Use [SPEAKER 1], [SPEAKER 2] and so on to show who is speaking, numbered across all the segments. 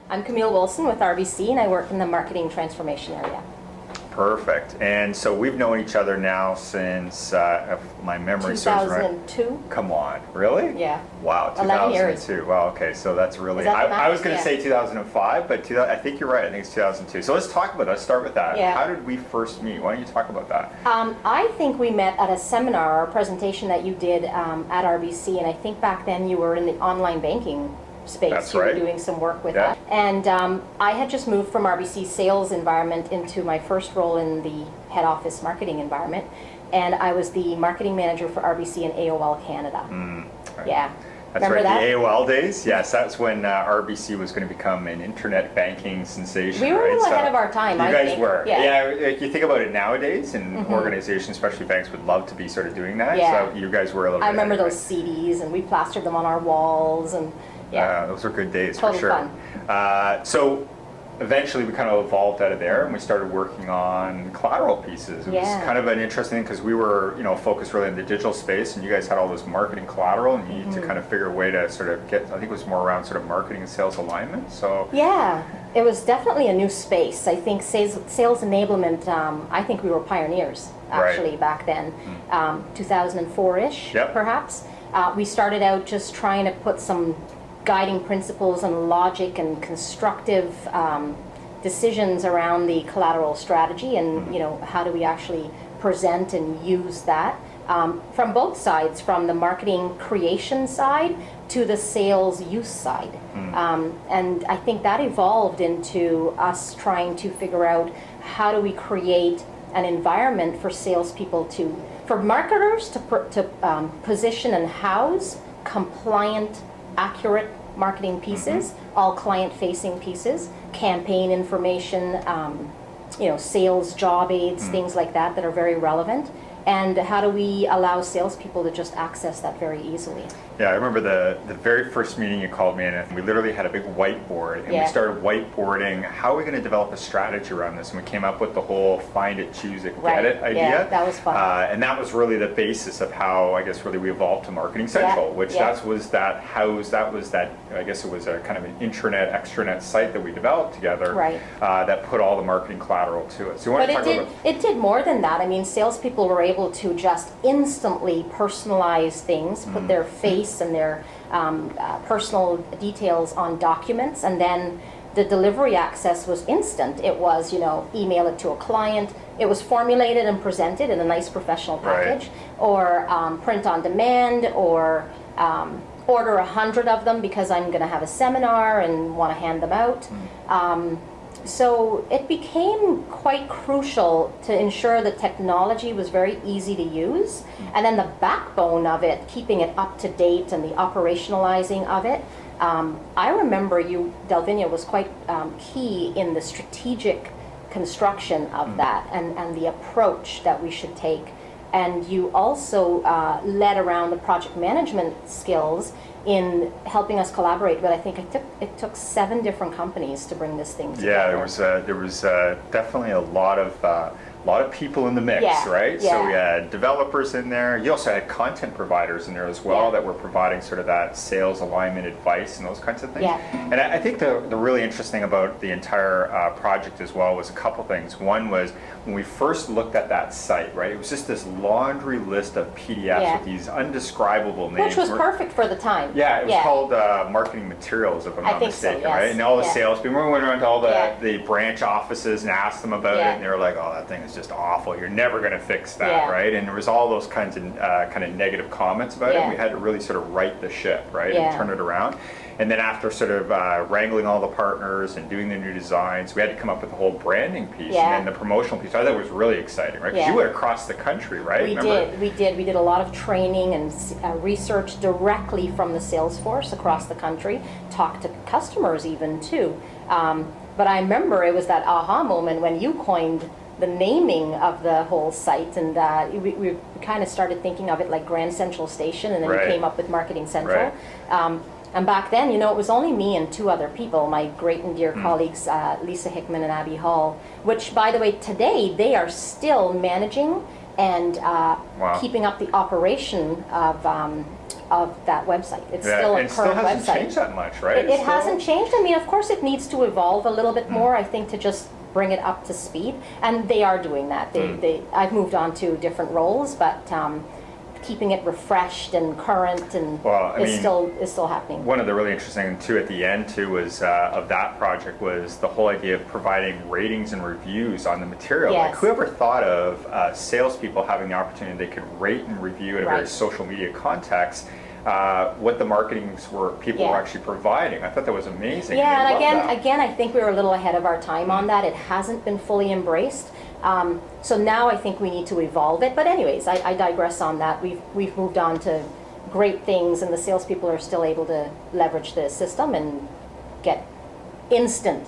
[SPEAKER 1] I'm Camille Wilson with RBC, and I work in the marketing transformation area.
[SPEAKER 2] Perfect. And so we've known each other now since, if my memory serves right.
[SPEAKER 1] 2002.
[SPEAKER 2] Come on, really?
[SPEAKER 1] Yeah.
[SPEAKER 2] Wow,
[SPEAKER 1] 11 years.
[SPEAKER 2] 2002. Wow, okay, so that's really,
[SPEAKER 1] Is that the
[SPEAKER 2] I was going to
[SPEAKER 1] max?
[SPEAKER 2] say 2005, but I think you're right, I think it's 2002. So let's talk about that, let's start with that.
[SPEAKER 1] Yeah.
[SPEAKER 2] How did we first meet? Why don't you talk about that?
[SPEAKER 1] I think we met at a seminar or presentation that you did at RBC, and I think back then you were in the online banking space.
[SPEAKER 2] That's
[SPEAKER 1] you
[SPEAKER 2] right.
[SPEAKER 1] were doing some work with
[SPEAKER 2] Yeah.
[SPEAKER 1] that. And I had just moved from RBC sales environment into my first role in the head office marketing environment, and I was the marketing manager for RBC and AOL Canada.
[SPEAKER 2] Right.
[SPEAKER 1] Yeah.
[SPEAKER 2] That's
[SPEAKER 1] Remember
[SPEAKER 2] right,
[SPEAKER 1] that?
[SPEAKER 2] the AOL days. Yes, that's when RBC was going to become an internet banking sensation.
[SPEAKER 1] We were a
[SPEAKER 2] right?
[SPEAKER 1] little ahead of our time,
[SPEAKER 2] You
[SPEAKER 1] I
[SPEAKER 2] guys
[SPEAKER 1] think.
[SPEAKER 2] were.
[SPEAKER 1] Yeah.
[SPEAKER 2] If you think about it nowadays, and organizations, especially banks, would love to be sort of doing that.
[SPEAKER 1] Yeah.
[SPEAKER 2] So you guys were a little bit
[SPEAKER 1] I remember
[SPEAKER 2] ahead of
[SPEAKER 1] those CDs, and we plastered them on our walls, and yeah.
[SPEAKER 2] those were good days
[SPEAKER 1] Total
[SPEAKER 2] for sure. So eventually we kind of evolved out of there and we started working on collateral pieces. It was kind of an interesting thing because we were, focused really in the digital space, and you guys had all this marketing collateral, and you need to kind of figure a way to sort of get, I think it was more around sort of marketing and sales alignment. So
[SPEAKER 1] Yeah, it was definitely a new space. I think sales enablement, I think we were pioneers actually back then, 2004-ish
[SPEAKER 2] Yep.
[SPEAKER 1] perhaps. We started out just trying to put some guiding principles and logic and constructive decisions around the collateral strategy, and how do we actually present and use that from both sides, from the marketing creation side to the sales use side. And I think that evolved into us trying to figure out how do we create an environment for salespeople for marketers to position and house compliant, accurate marketing pieces, all client-facing pieces, campaign information, sales job aids, things like that are very relevant. And how do we allow salespeople to just access that very easily?
[SPEAKER 2] yeah, I remember the very first meeting you called me in, and we literally had a big whiteboard, and we started whiteboarding how are we going to develop a strategy around this, and we came up with the whole find it, choose it, get it idea.
[SPEAKER 1] Yeah, that was fun.
[SPEAKER 2] And that was really the basis of how I guess really we evolved to Marketing Central, which that was that I guess it was a kind of an intranet, extranet site that we developed together that put all the marketing collateral to it. So you want to talk about
[SPEAKER 1] it did more than that. I mean, salespeople were able to just instantly personalize things, put their face and their personal details on documents, and then the delivery access was instant. It was, email it to a client. It was formulated and presented in a nice professional package, or print on demand, or order 100 of them because I'm going to have a seminar and want to hand them out. So it became quite crucial to ensure that technology was very easy to use, and then the backbone of it, keeping it up to date and the operationalizing of it. I remember Delvinia was quite key in the strategic construction of that and the approach that we should take. And you also led around the project management skills in helping us collaborate. But I think it took 7 different companies to bring this thing together.
[SPEAKER 2] Yeah, there was definitely a lot of people in the mix, right?
[SPEAKER 1] Yeah.
[SPEAKER 2] So we had developers in there. You also had content providers in there as well that were providing sort of that sales alignment advice and those kinds of things.
[SPEAKER 1] Yeah.
[SPEAKER 2] And I think the really interesting about the entire project as well was a couple things. One was when we first looked at that site, right? It was just this laundry list of PDFs with these undescribable names.
[SPEAKER 1] Which was perfect for the time.
[SPEAKER 2] Yeah, it was called marketing materials, if I'm not mistaken,
[SPEAKER 1] so, yes.
[SPEAKER 2] right? And all the salespeople, we went around to all the branch offices and asked them about it, and they were like, "Oh, that thing is just awful. You're never going to fix that," right? And there was all those kinds of negative comments about it. And we had to really sort of right the ship, right, and turn it around. And then after sort of wrangling all the partners and doing the new designs, we had to come up with the whole branding piece and then the promotional piece. I thought it was really exciting, right? Because you went across the country, right?
[SPEAKER 1] We did a lot of training and research directly from the sales force across the country, talked to customers even too. But I remember it was that aha moment when you coined the naming of the whole site, and we kind of started thinking of it like Grand Central Station, and then we came up with Marketing Central. And back then, it was only me and 2 other people, my great and dear colleagues, Lisa Hickman and Abby Hall, which, by the way, today they are still managing and keeping up the operation of of that website. It's
[SPEAKER 2] Yeah,
[SPEAKER 1] still a
[SPEAKER 2] and it still
[SPEAKER 1] current
[SPEAKER 2] hasn't
[SPEAKER 1] website.
[SPEAKER 2] changed that much, right?
[SPEAKER 1] It hasn't changed. I mean, of course, it needs to evolve a little bit more, I think, to just bring it up to speed. And they are doing that. I've moved on to different roles, but keeping it refreshed and current and is still happening.
[SPEAKER 2] One of the really interesting too at the end too was of that project was the whole idea of providing ratings and reviews on the material.
[SPEAKER 1] Yes.
[SPEAKER 2] Like whoever thought of salespeople having the opportunity they could rate and review in a very social media context what the marketings were people were actually providing. I thought that was amazing.
[SPEAKER 1] Yeah, and again, I think we were a little ahead of our time on that. It hasn't been fully embraced. So now I think we need to evolve it. But anyways, I digress on that. We've moved on to great things, and the salespeople are still able to leverage the system and get instant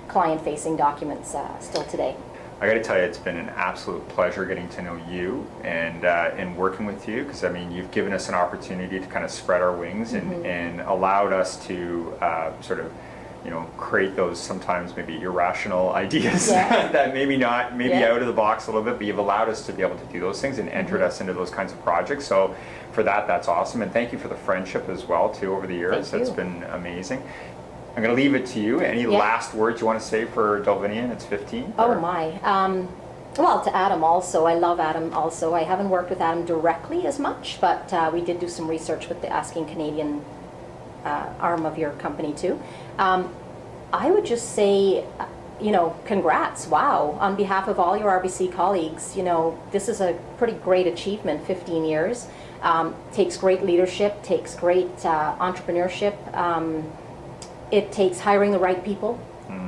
[SPEAKER 1] client-facing documents still today.
[SPEAKER 2] I got to tell you, it's been an absolute pleasure getting to know you and working with you, because I mean, you've given us an opportunity to kind of spread our wings and allowed us to sort of, you know, create those sometimes maybe irrational ideas that maybe out of the box a little bit, but you've allowed us to be able to do those things and entered us into those kinds of projects. So for that, that's awesome. And thank you for the friendship as well too over the years. That's been amazing. I'm going to leave it to you. Any last words you want to say for Delvinia and its 15?
[SPEAKER 1] Oh my. Well, to Adam also. I love Adam also. I haven't worked with Adam directly as much, but we did do some research with the Asking Canadian arm of your company too. I would just say, you know, congrats, wow, on behalf of all your RBC colleagues. You know, this is a pretty great achievement, 15 years. Takes great leadership, takes great entrepreneurship. It takes hiring the right people.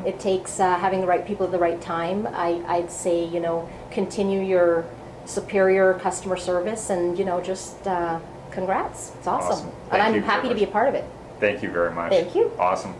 [SPEAKER 1] It takes having the right people at the right time. I'd say, you know, continue your superior customer service and, you know, just congrats. It's awesome. And I'm happy to be a part of it.
[SPEAKER 2] Thank you very much.
[SPEAKER 1] Thank you.
[SPEAKER 2] Awesome.